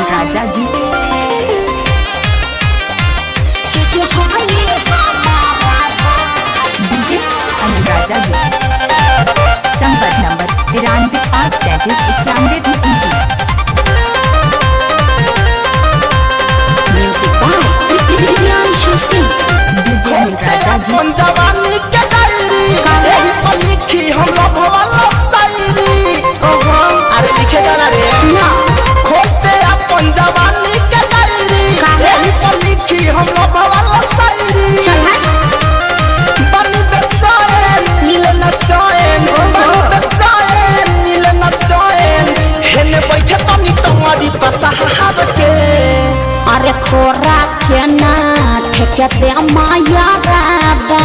राजा जी राजा जी संपर्क number 93,837,91,29। Music by Priyanshu Singh. Raja ji जवानी के डायरी लिखी हम भवाला शायरी। अरे लिखे जाना रे खोते अपन जवानी के डायरी लिखी हम भवाला शायरी। बनी बेचैन मिले न चैन, बनी बेचैन मिले न चैन, हेने बैठे तनी तुम्हारी पसहार के। अरे खोरा के ना ठेके माया राबा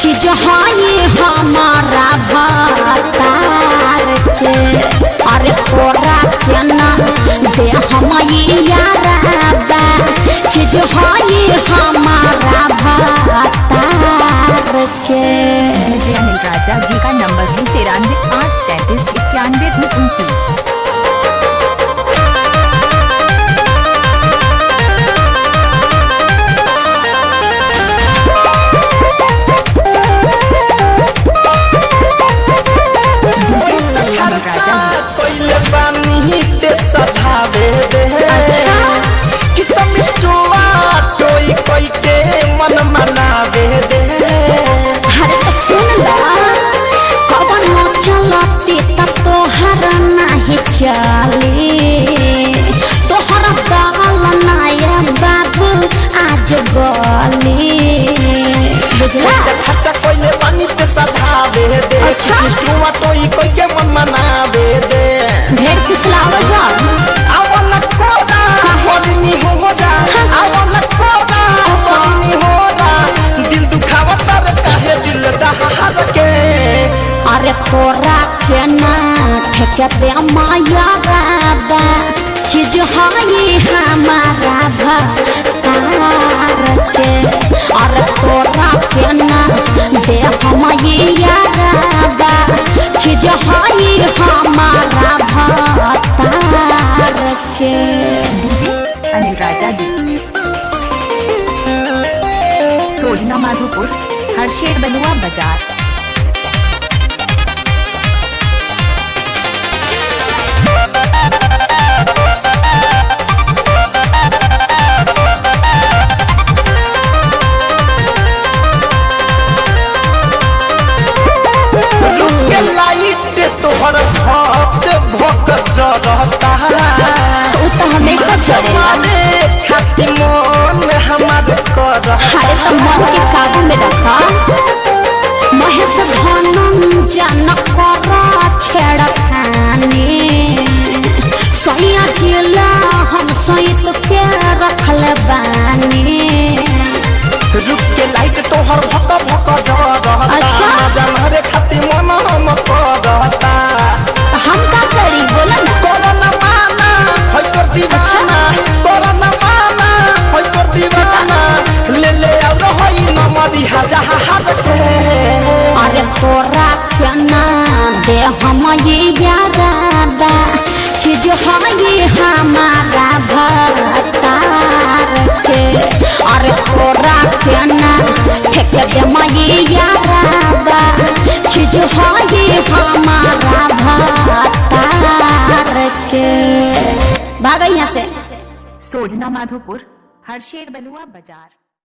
चीज हाई हमारा भातार के। अरे खोरा के ना दे हमाया राबा चीज हाई हमारा भातार के। राजा जी का नंबर है 93,837,91,29। कोइले बानी ते सधावे दे कि समिष्टुआ टोई कोई के मन मनावे दे। अरे तो सुन ला कवन चलती तब तोहर नहीं चली। तोहर गाल नाये बाबू आज गली बुझला। खर्चा कोइले बानी ते सधावे दे कि समिष्टुआ टोई कोई के मन मनावे दे। ढेर फिसलावा जा आवन कोदा कोनी होदा, आवन कोदा कोनी होदा, दिल दुखावा तर काहे दिल दहार के। अरे तोरा के ना ठेके माया राबा चीज हाई हमारा भातार के। अरे तोरा के ना दे हमाया राबा चीज हाई हमारा भातार के। राजा जी सोलना माधोपुर हरशेर बलुआ बाजार। तोहर भक्त भक्त जरता तू तो हमेशा चलेगा खाती मन हमार कर। अरे तो मन के काबू में रखा महेश धनंजन कर छेड़खानी। सैया जिला हम सहित के रखल बानी। रुक के लाइट तोहर भक भक जरता। अच्छा जमारे खाती मन हम करता। हम का करी बोला ना। कोरोना माना होय कर दीवाना, कोरोना माना होय कर दीवाना, ले ले और होई नमरी हजार के। अरे तोरा के ना दे हम ये यादा चीज हाई हमारा भातार के। अरे तोरा के ना ठेके दे माये यादा चीज हाई हमारा भातार के। भाग यहाँ से सोलना माधोपुर हरशेर बलुआ बाजार।